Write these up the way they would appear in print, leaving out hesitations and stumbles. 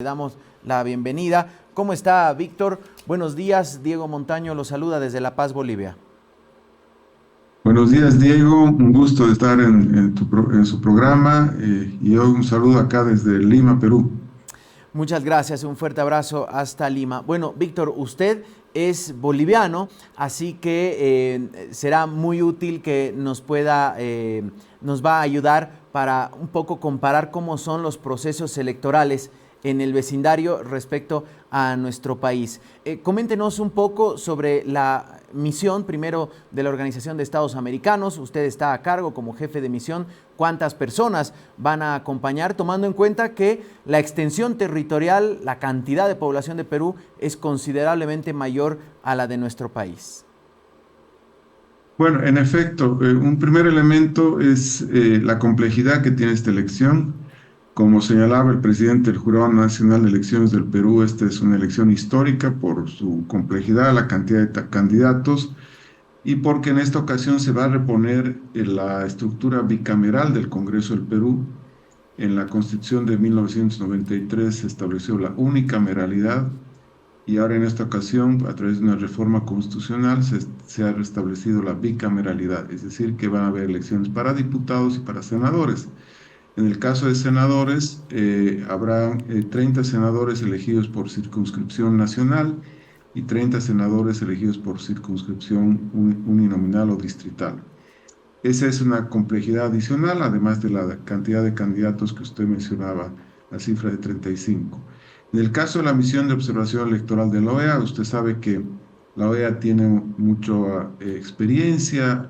Le damos la bienvenida. ¿Cómo está, Víctor? Buenos días. Diego Montaño lo saluda desde La Paz, Bolivia. Buenos días, Diego. Un gusto de estar en su programa y hoy un saludo acá desde Lima, Perú. Muchas gracias. Un fuerte abrazo hasta Lima. Bueno, Víctor, usted es boliviano, así que será muy útil que nos va a ayudar para un poco comparar cómo son los procesos electorales en el vecindario respecto a nuestro país. Coméntenos un poco sobre la misión, primero, de la Organización de Estados Americanos. Usted está a cargo como jefe de misión. ¿Cuántas personas van a acompañar, tomando en cuenta que la extensión territorial, la cantidad de población de Perú es considerablemente mayor a la de nuestro país? Bueno, en efecto, un primer elemento es la complejidad que tiene esta elección. Como señalaba el presidente del Jurado Nacional de Elecciones del Perú, esta es una elección histórica por su complejidad, la cantidad de candidatos y porque en esta ocasión se va a reponer la estructura bicameral del Congreso del Perú. En la Constitución de 1993 se estableció la unicameralidad y ahora en esta ocasión, a través de una reforma constitucional, se ha restablecido la bicameralidad, es decir, que van a haber elecciones para diputados y para senadores. En el caso de senadores, habrá 30 senadores elegidos por circunscripción nacional y 30 senadores elegidos por circunscripción uninominal o distrital. Esa es una complejidad adicional, además de la cantidad de candidatos que usted mencionaba, la cifra de 35. En el caso de la misión de observación electoral de la OEA, usted sabe que la OEA tiene mucha experiencia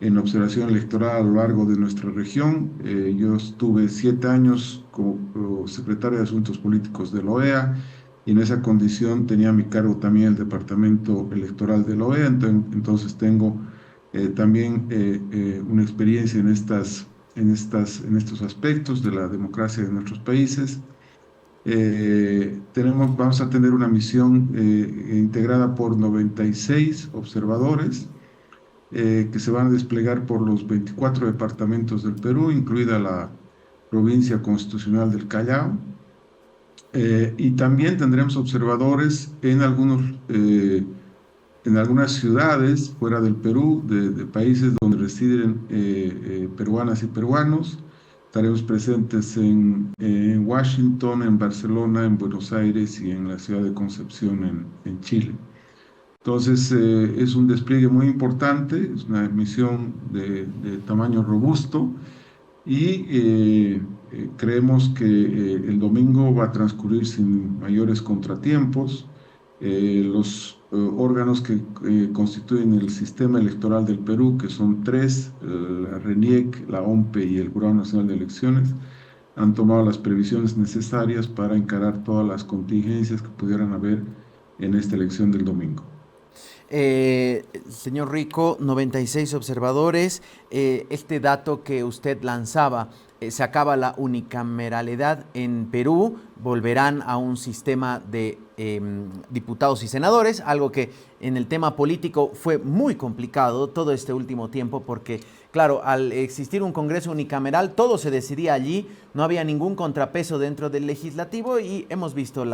en observación electoral a lo largo de nuestra región. Yo estuve 7 años como secretario de Asuntos Políticos de la OEA y en esa condición tenía a mi cargo también el departamento electoral de la OEA, entonces tengo también una experiencia en estos aspectos de la democracia de nuestros países. Vamos a tener una misión integrada por 96 observadores que se van a desplegar por los 24 departamentos del Perú, incluida la provincia constitucional del Callao. Y también tendremos observadores en algunas ciudades fuera del Perú, de países donde residen peruanas y peruanos. Estaremos presentes en Washington, en Barcelona, en Buenos Aires y en la ciudad de Concepción, en Chile. Entonces, es un despliegue muy importante, es una misión de tamaño robusto y creemos que el domingo va a transcurrir sin mayores contratiempos. Los órganos que constituyen el sistema electoral del Perú, que son tres, la RENIEC, la OMPE y el Jurado Nacional de Elecciones, han tomado las previsiones necesarias para encarar todas las contingencias que pudieran haber en esta elección del domingo. Señor Rico, 96 observadores. Este dato que usted lanzaba, se acaba la unicameralidad en Perú, volverán a un sistema de diputados y senadores, algo que en el tema político fue muy complicado todo este último tiempo porque, claro, al existir un Congreso unicameral, todo se decidía allí, no había ningún contrapeso dentro del legislativo y hemos visto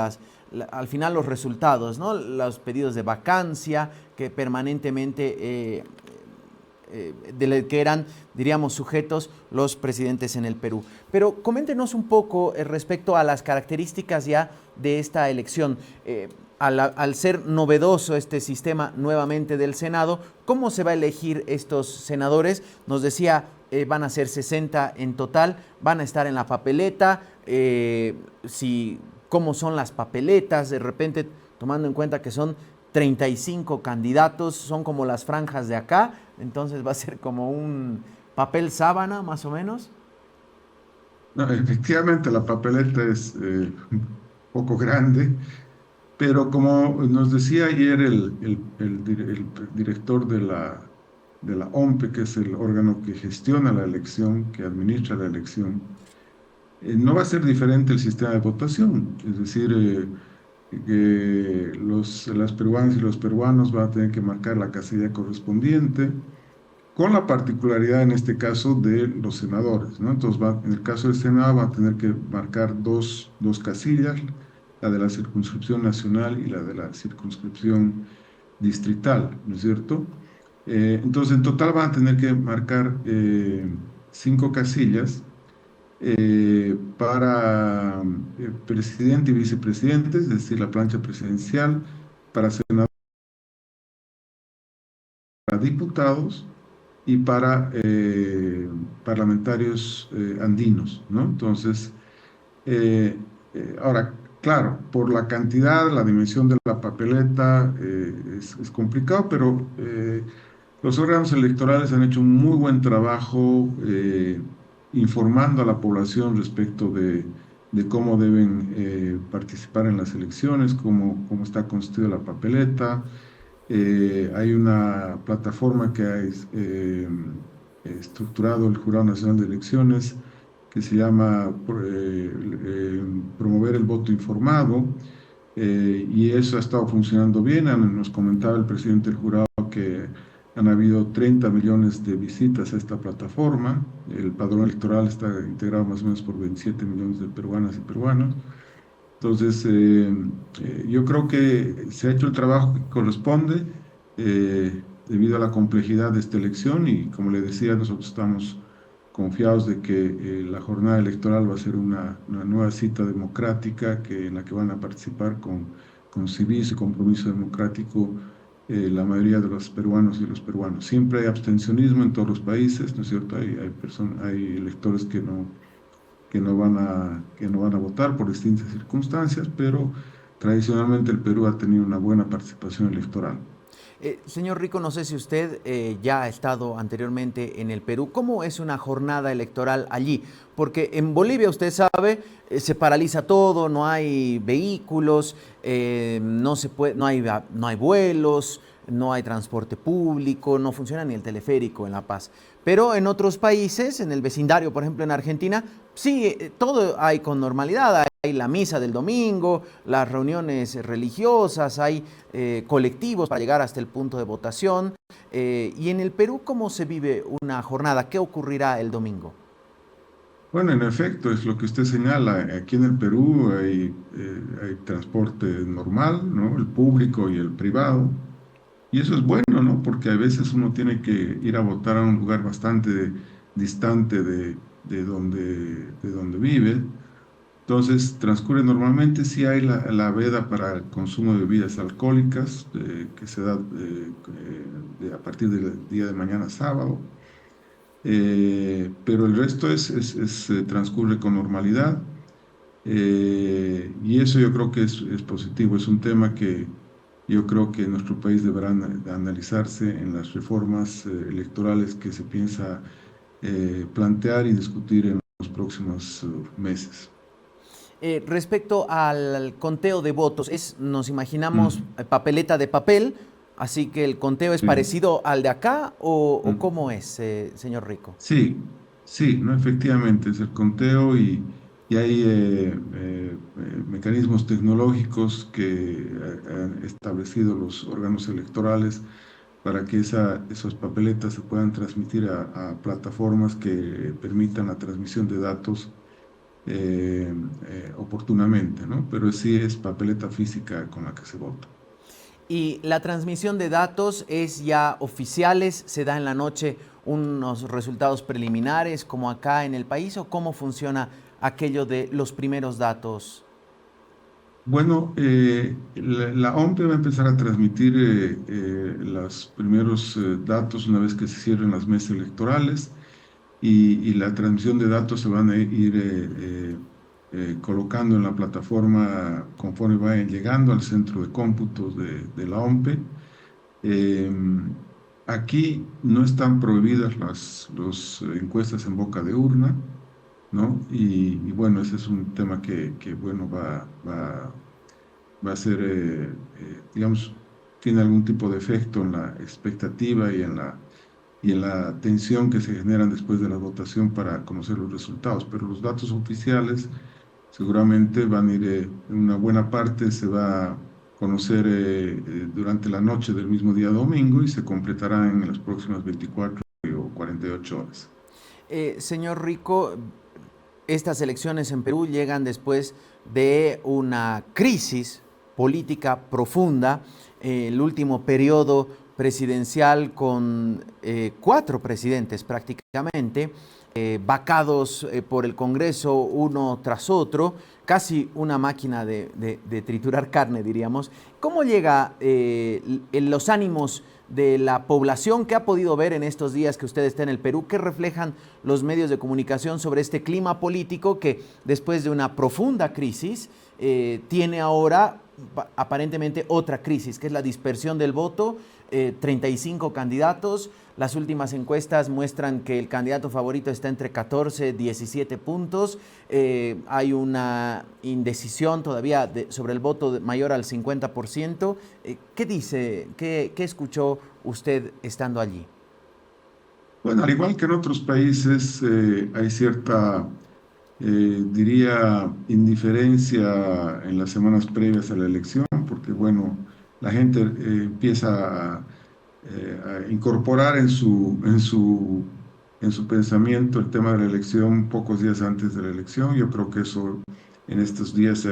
al final los resultados, ¿no? Los pedidos de vacancia que permanentemente de que eran, diríamos, sujetos los presidentes en el Perú. Pero coméntenos un poco respecto a las características ya de esta elección. Al ser novedoso este sistema nuevamente del Senado, ¿cómo se va a elegir estos senadores? Nos decía, van a ser 60 en total, van a estar en la papeleta, cómo son las papeletas, de repente tomando en cuenta que son 35 candidatos, son como las franjas de acá, entonces va a ser como un papel sábana más o menos. No, efectivamente, la papeleta es un poco grande, pero como nos decía ayer el director de la OMPE, que es el órgano que gestiona la elección, que administra la elección, no va a ser diferente el sistema de votación, es decir, que las peruanas y los peruanos van a tener que marcar la casilla correspondiente con la particularidad en este caso de los senadores, ¿no? Entonces, en el caso del Senado va a tener que marcar dos casillas, la de la circunscripción nacional y la de la circunscripción distrital, ¿no es cierto? Entonces, en total van a tener que marcar 5 casillas para presidente y vicepresidente, es decir, la plancha presidencial, para senadores, para diputados y para parlamentarios andinos, ¿no? Entonces, ahora, claro, por la cantidad, la dimensión de la papeleta es complicado, pero los órganos electorales han hecho un muy buen trabajo informando a la población respecto de cómo deben participar en las elecciones, cómo está constituida la papeleta. Hay una plataforma que ha estructurado el Jurado Nacional de Elecciones que se llama Promover el Voto Informado, y eso ha estado funcionando bien. Nos comentaba el presidente del jurado que han habido 30 millones de visitas a esta plataforma. El padrón electoral está integrado más o menos por 27 millones de peruanas y peruanos. Entonces, yo creo que se ha hecho el trabajo que corresponde debido a la complejidad de esta elección y, como le decía, nosotros estamos confiados de que la jornada electoral va a ser una nueva cita democrática en la que van a participar con civismo y compromiso democrático la mayoría de los peruanos y los peruanos. Siempre hay abstencionismo en todos los países, ¿no es cierto? Hay electores que no van a votar por distintas circunstancias, pero tradicionalmente el Perú ha tenido una buena participación electoral. Señor Rico, no sé si usted ya ha estado anteriormente en el Perú. ¿Cómo es una jornada electoral allí? Porque en Bolivia, usted sabe, se paraliza todo, no hay vehículos, no se puede, no hay vuelos, no hay transporte público, no funciona ni el teleférico en La Paz. Pero en otros países, en el vecindario, por ejemplo en Argentina, sí, todo hay con normalidad. Hay la misa del domingo, las reuniones religiosas, hay colectivos para llegar hasta el punto de votación. Y en el Perú, ¿cómo se vive una jornada? ¿Qué ocurrirá el domingo? Bueno, en efecto, es lo que usted señala. Aquí en el Perú hay transporte normal, ¿no? El público y el privado. Y eso es bueno, ¿no? Porque a veces uno tiene que ir a votar a un lugar bastante distante de donde vive. Entonces, transcurre normalmente, sí hay la veda para el consumo de bebidas alcohólicas, que se da a partir del día de mañana sábado. Pero el resto transcurre con normalidad, y eso yo creo que es positivo. Es un tema que yo creo que en nuestro país deberán analizarse en las reformas electorales que se piensa plantear y discutir en los próximos meses. Respecto al conteo de votos, nos imaginamos Mm, papeleta de papel, así que el conteo es sí. parecido al de acá o Mm. cómo es, señor Rico. Sí, sí, no, efectivamente es el conteo y hay mecanismos tecnológicos que han establecido los órganos electorales para que esas papeletas se puedan transmitir a plataformas que permitan la transmisión de datos oportunamente, ¿no? Pero sí es papeleta física con la que se vota. Y la transmisión de datos es ya oficiales, se da en la noche unos resultados preliminares como acá en el país o cómo funciona aquello de los primeros datos. Bueno, la OMPE va a empezar a transmitir los primeros datos una vez que se cierren las mesas electorales y la transmisión de datos se van a ir colocando en la plataforma conforme vayan llegando al centro de cómputos de la OMPE. Eh, Aquí no están prohibidas las encuestas en boca de urna, ¿no? Y bueno, ese es un tema que bueno, va a ser, digamos, tiene algún tipo de efecto en la expectativa y en la tensión que se generan después de la votación para conocer los resultados. Pero los datos oficiales seguramente van a ir, una buena parte se va a conocer durante la noche del mismo día domingo y se completará en las próximas 24 horas. 48 horas. Señor Rico, estas elecciones en Perú llegan después de una crisis política profunda, el último periodo presidencial con 4 presidentes prácticamente, vacados por el Congreso uno tras otro, casi una máquina de triturar carne, diríamos. ¿Cómo llega los ánimos de la población que ha podido ver en estos días que usted está en el Perú? ¿Qué reflejan los medios de comunicación sobre este clima político que después de una profunda crisis tiene ahora aparentemente otra crisis, que es la dispersión del voto? 35 candidatos, las últimas encuestas muestran que el candidato favorito está entre 14 y 17 puntos, hay una indecisión todavía sobre el voto mayor al 50%. ¿Qué dice, qué escuchó usted estando allí? Bueno, al igual que en otros países, hay cierta, diría, indiferencia en las semanas previas a la elección, porque, bueno, la gente empieza a incorporar en su pensamiento el tema de la elección pocos días antes de la elección. Yo creo que eso en estos días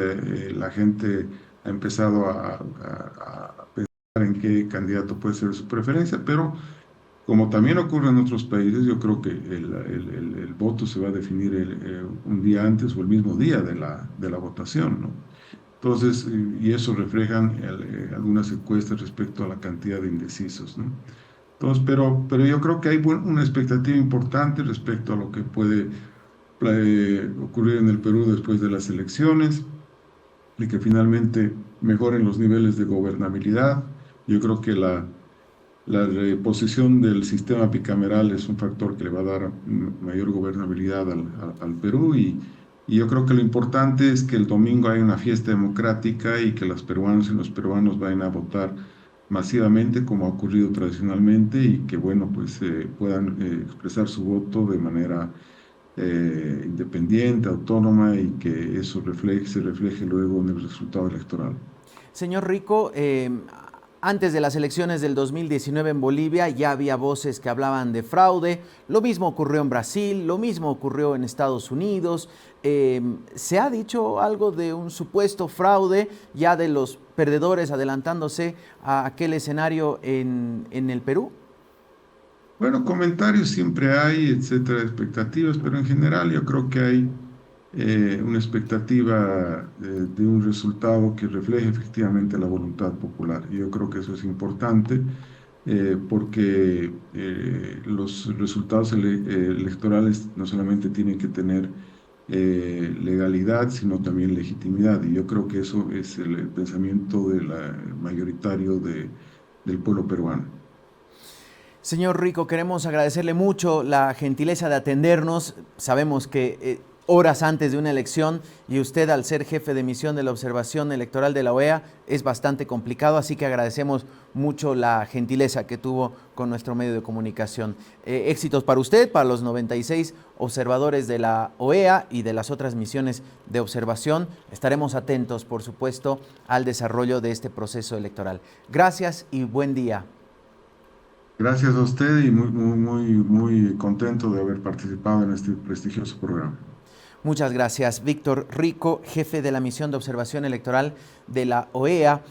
la gente ha empezado a pensar en qué candidato puede ser su preferencia, pero como también ocurre en otros países, yo creo que el voto se va a definir un día antes o el mismo día de la votación, ¿no? Entonces, y eso reflejan algunas encuestas respecto a la cantidad de indecisos, ¿no? Entonces, pero yo creo que hay una expectativa importante respecto a lo que puede ocurrir en el Perú después de las elecciones y que finalmente mejoren los niveles de gobernabilidad. Yo creo que la reposición del sistema bicameral es un factor que le va a dar mayor gobernabilidad al Perú y yo creo que lo importante es que el domingo hay una fiesta democrática y que las peruanas y los peruanos vayan a votar masivamente como ha ocurrido tradicionalmente y que, bueno, pues puedan expresar su voto de manera independiente, autónoma y que eso se refleje luego en el resultado electoral. Señor Rico, antes de las elecciones del 2019 en Bolivia ya había voces que hablaban de fraude, lo mismo ocurrió en Brasil, lo mismo ocurrió en Estados Unidos. ¿Se ha dicho algo de un supuesto fraude ya de los perdedores adelantándose a aquel escenario en el Perú? Bueno, comentarios siempre hay, etcétera, expectativas, pero en general yo creo que hay una expectativa de un resultado que refleje efectivamente la voluntad popular. Y yo creo que eso es importante porque los resultados electorales no solamente tienen que tener legalidad, sino también legitimidad. Y yo creo que eso es el pensamiento mayoritario del pueblo peruano. Señor Rico, queremos agradecerle mucho la gentileza de atendernos. Sabemos que horas antes de una elección y usted al ser jefe de misión de la observación electoral de la OEA es bastante complicado, así que agradecemos mucho la gentileza que tuvo con nuestro medio de comunicación. Éxitos para usted, para los 96 observadores de la OEA y de las otras misiones de observación. Estaremos atentos, por supuesto, al desarrollo de este proceso electoral. Gracias y buen día. Gracias a usted y muy contento de haber participado en este prestigioso programa. Muchas gracias. Víctor Rico, jefe de la misión de observación electoral de la OEA.